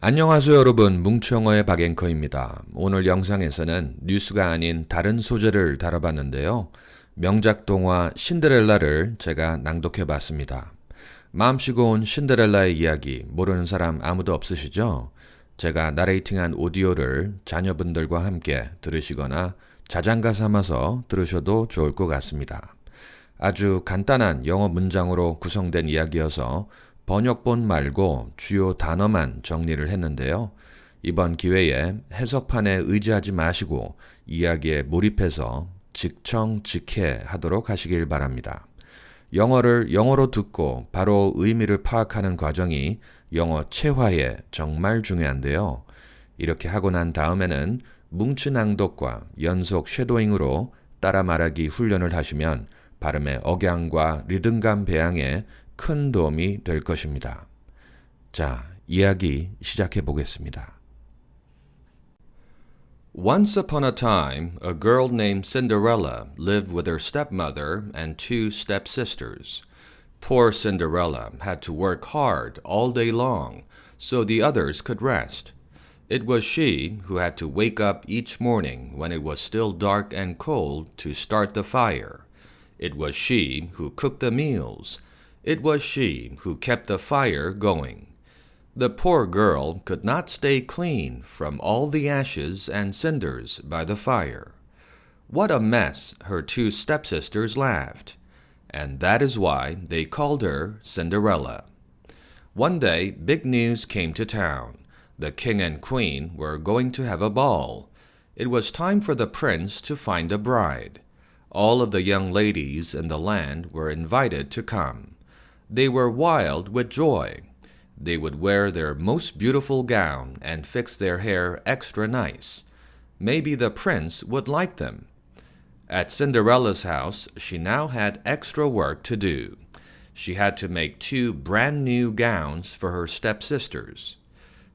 안녕하세요 여러분, 뭉청어의 박앵커입니다. 오늘 영상에서는 뉴스가 아닌 다른 소재를 다뤄봤는데요. 명작 동화 신데렐라를 제가 낭독해봤습니다. 마음씨고 온 신데렐라의 이야기 모르는 사람 아무도 없으시죠? 제가 나레이팅한 오디오를 자녀분들과 함께 들으시거나 자장가 삼아서 들으셔도 좋을 것 같습니다. 아주 간단한 영어 문장으로 구성된 이야기여서 번역본 말고 주요 단어만 정리를 했는데요. 이번 기회에 해석판에 의지하지 마시고 이야기에 몰입해서 직청직해 하도록 하시길 바랍니다. 영어를 영어로 듣고 바로 의미를 파악하는 과정이 영어 체화에 정말 중요한데요. 이렇게 하고 난 다음에는 뭉치 낭독과 연속 쉐도잉으로 따라 말하기 훈련을 하시면 발음의 억양과 리듬감 배양에 큰 도움이 될 것입니다. 자, 이야기 시작해 보겠습니다. Once upon a time, a girl named Cinderella lived with her stepmother and two stepsisters. Poor Cinderella had to work hard all day long so the others could rest. It was she who had to wake up each morning when it was still dark and cold to start the fire. It was she who cooked the meals. It was she who kept the fire going. The poor girl could not stay clean from all the ashes and cinders by the fire. What a mess, her two stepsisters laughed, and that is why they called her Cinderella. One day, big news came to town. The king and queen were going to have a ball. It was time for the prince to find a bride. All of the young ladies in the land were invited to come. They were wild with joy. They would wear their most beautiful gown and fix their hair extra nice. Maybe the prince would like them. At Cinderella's house, she now had extra work to do. She had to make two brand new gowns for her stepsisters.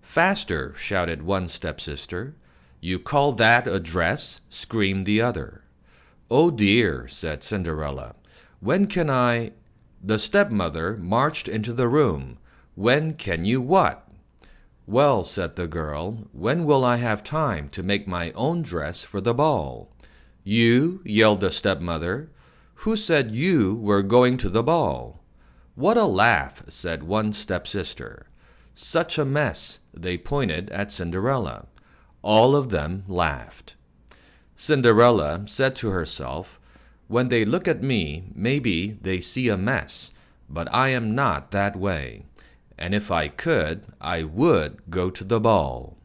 "Faster!" shouted one stepsister. "You call that a dress?" screamed the other. "Oh dear," said Cinderella. "When can I—" The stepmother marched into the room. "When can you what?" "Well," said the girl, "when will I have time to make my own dress for the ball?" "You?" yelled the stepmother. "Who said you were going to the ball?" "What a laugh," said one stepsister. "Such a mess." They pointed at Cinderella. All of them laughed. Cinderella said to herself, "When they look at me, maybe they see a mess, but I am not that way. And if I could, I would go to the ball."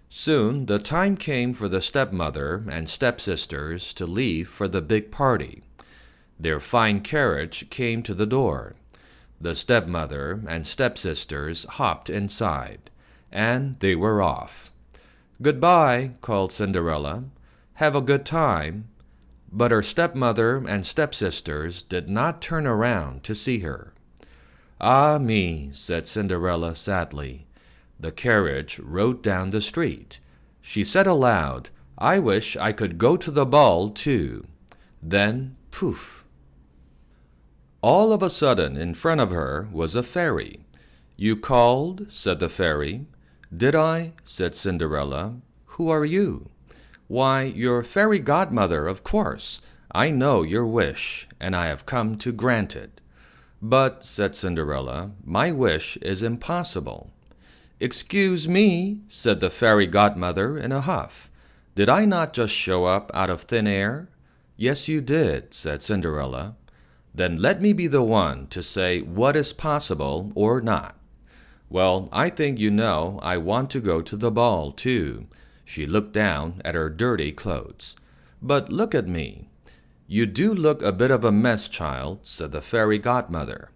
Soon the time came for the stepmother and stepsisters to leave for the big party. Their fine carriage came to the door. The stepmother and stepsisters hopped inside, and they were off. "Goodbye," called Cinderella. "Have a good time." But her stepmother and stepsisters did not turn around to see her. "Ah me," said Cinderella sadly. The carriage rode down the street. She said aloud, "I wish I could go to the ball too." Then, poof! All of a sudden in front of her was a fairy. "You called?" said the fairy. "Did I?" said Cinderella. "Who are you?" "Why, your fairy godmother, of course. I know your wish, and I have come to grant it." "But," said Cinderella, "my wish is impossible." "Excuse me," said the fairy godmother in a huff. "Did I not just show up out of thin air?" "Yes, you did," said Cinderella. "Then let me be the one to say what is possible or not." "Well, I think you know I want to go to the ball, too." She looked down at her dirty clothes. "But look at me." "You do look a bit of a mess, child," said the fairy godmother.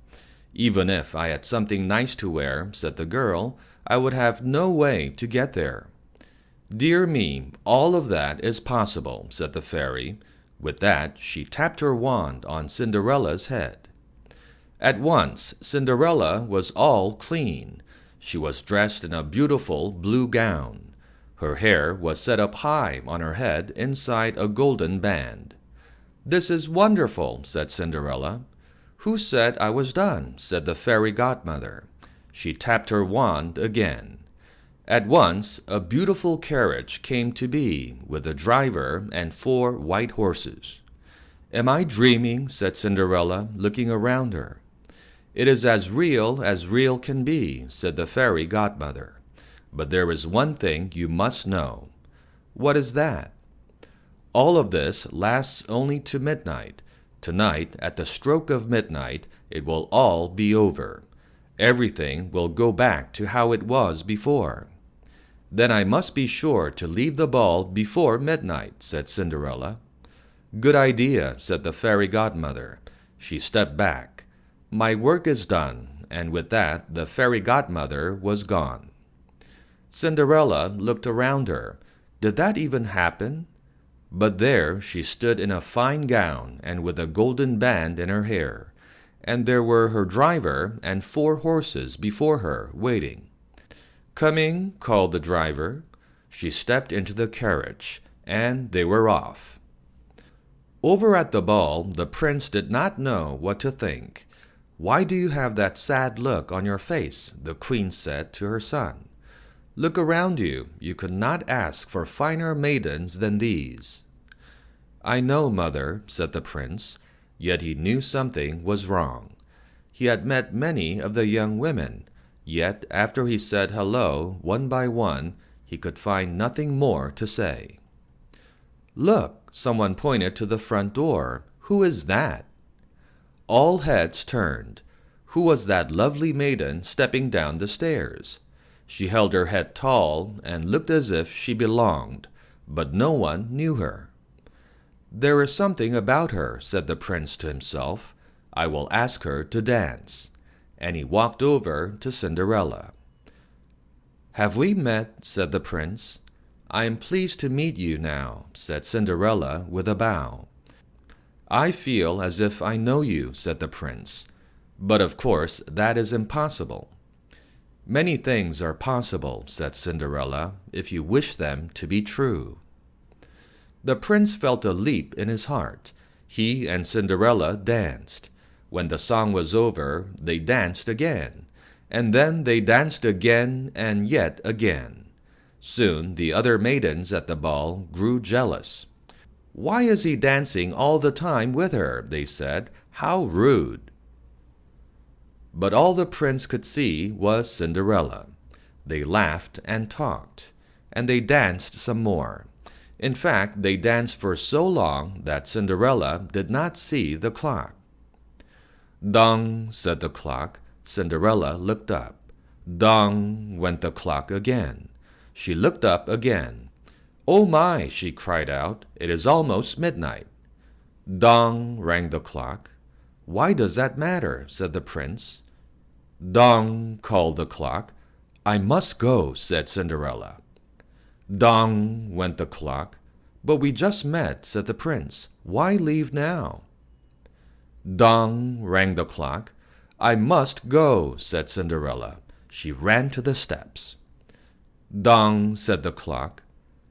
"Even if I had something nice to wear," said the girl, "I would have no way to get there." "Dear me, all of that is possible," said the fairy. With that, she tapped her wand on Cinderella's head. At once, Cinderella was all clean. She was dressed in a beautiful blue gown. Her hair was set up high on her head inside a golden band. "This is wonderful," said Cinderella. "Who said I was done?" said the fairy godmother. She tapped her wand again. At once a beautiful carriage came to be, with a driver and 4 white horses. "Am I dreaming?" said Cinderella, looking around her. "It is as real can be," said the fairy godmother. "But there is one thing you must know." "What is that?" "All of this lasts only to midnight. Tonight, at the stroke of midnight, it will all be over. Everything will go back to how it was before." "Then I must be sure to leave the ball before midnight," said Cinderella. "Good idea," said the fairy godmother. She stepped back. "My work is done," and with that the fairy godmother was gone. Cinderella looked around her. Did that even happen? But there she stood in a fine gown and with a golden band in her hair, and there were her driver and 4 horses before her, waiting. "Coming," called the driver. She stepped into the carriage, and they were off. Over at the ball, the prince did not know what to think. "Why do you have that sad look on your face?" the queen said to her son. "Look around you. You could not ask for finer maidens than these." "I know, mother," said the prince, yet he knew something was wrong. He had met many of the young women, yet after he said hello one by one, he could find nothing more to say. "Look!" someone pointed to the front door. "Who is that?" All heads turned. Who was that lovely maiden stepping down the stairs? She held her head tall and looked as if she belonged, but no one knew her. "There is something about her," said the prince to himself. "I will ask her to dance." And he walked over to Cinderella. "Have we met?" said the prince. "I am pleased to meet you now," said Cinderella with a bow. "I feel as if I know you," said the prince. "But of course that is impossible." "Many things are possible," said Cinderella, "if you wish them to be true." The prince felt a leap in his heart. He and Cinderella danced. When the song was over, they danced again, and then they danced again and yet again. Soon the other maidens at the ball grew jealous. "Why is he dancing all the time with her?" they said. "How rude!" But all the prince could see was Cinderella. They laughed and talked, and they danced some more. In fact, they danced for so long that Cinderella did not see the clock. "Dong," said the clock. Cinderella looked up. Dong went the clock again. She looked up again. "Oh my!" she cried out. "It is almost midnight." Dong rang the clock. "Why does that matter?" said the prince. Dong called the clock. "I must go," said Cinderella. Dong went the clock. "But we just met," said the prince. "Why leave now?" Dong rang the clock. "I must go," said Cinderella. She ran to the steps. Dong said the clock.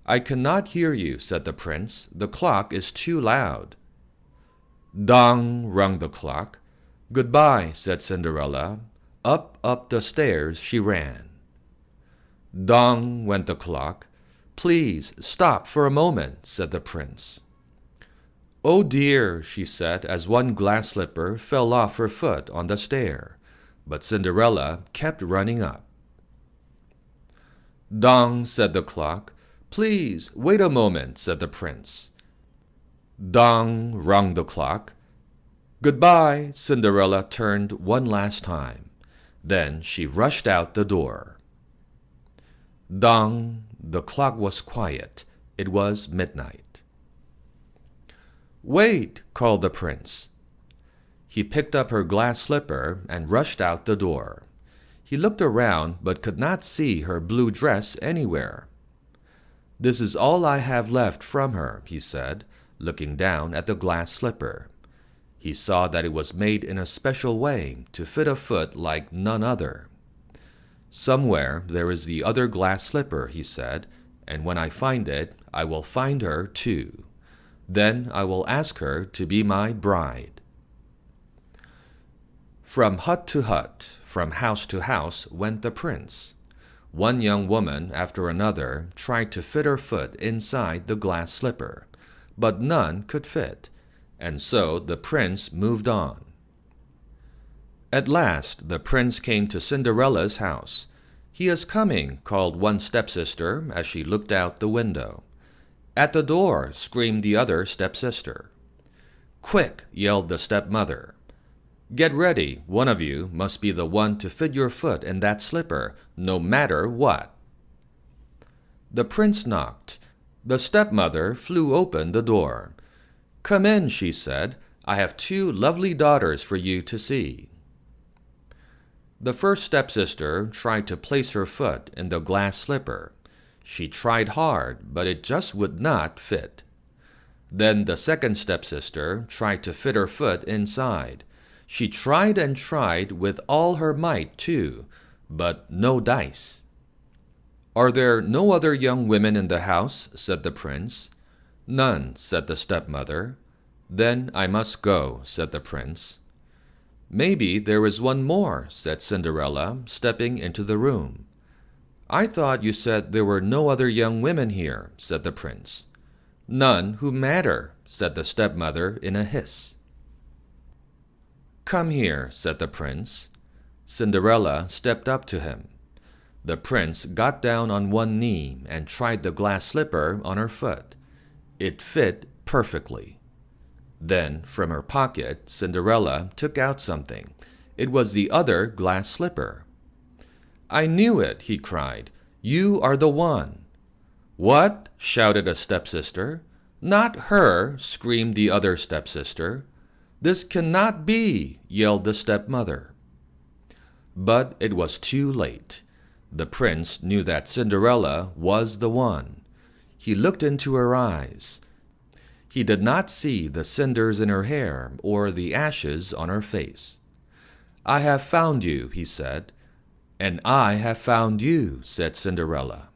"I cannot hear you," said the prince. "The clock is too loud." Dong rung the clock. "Goodbye," said Cinderella. Up the stairs she ran. Dong went the clock. "Please stop for a moment," said the prince. "Oh dear," she said as one glass slipper fell off her foot on the stair. But Cinderella kept running up. "Dong," said the clock. "Please wait a moment," said the prince. Dong rung the clock. "Goodbye," Cinderella turned one last time. Then she rushed out the door. Dong, the clock was quiet. It was midnight. "Wait!" called the prince. He picked up her glass slipper and rushed out the door. He looked around but could not see her blue dress anywhere. "This is all I have left from her," he said, looking down at the glass slipper. He saw that it was made in a special way to fit a foot like none other. "Somewhere there is the other glass slipper," he said, "and when I find it, I will find her too. Then I will ask her to be my bride." From hut to hut, from house to house went the prince. One young woman after another tried to fit her foot inside the glass slipper, but none could fit, and so the prince moved on. At last the prince came to Cinderella's house. "He is coming," called one stepsister as she looked out the window. "At the door," screamed the other stepsister. "Quick!" yelled the stepmother. "Get ready. One of you must be the one to fit your foot in that slipper, no matter what." The prince knocked. The stepmother flew open the door. "Come in," she said. "I have two lovely daughters for you to see." The first stepsister tried to place her foot in the glass slipper. She tried hard, but it just would not fit. Then the second stepsister tried to fit her foot inside. She tried and tried with all her might, too, but no dice. "Are there no other young women in the house?" said the prince. "None," said the stepmother. "Then I must go," said the prince. "Maybe there is one more," said Cinderella, stepping into the room. "I thought you said there were no other young women here," said the prince. "None who matter," said the stepmother in a hiss. "Come here," said the prince. Cinderella stepped up to him. The prince got down on one knee and tried the glass slipper on her foot. It fit perfectly. Then, from her pocket, Cinderella took out something. It was the other glass slipper. "I knew it," he cried. "You are the one." "What?" shouted a stepsister. "Not her!" screamed the other stepsister. "This cannot be!" yelled the stepmother. But it was too late. The prince knew that Cinderella was the one. He looked into her eyes. He did not see the cinders in her hair or the ashes on her face. "I have found you," he said. "And I have found you," said Cinderella.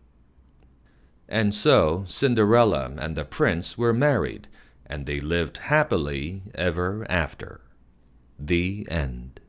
And so Cinderella and the prince were married, and they lived happily ever after. The end.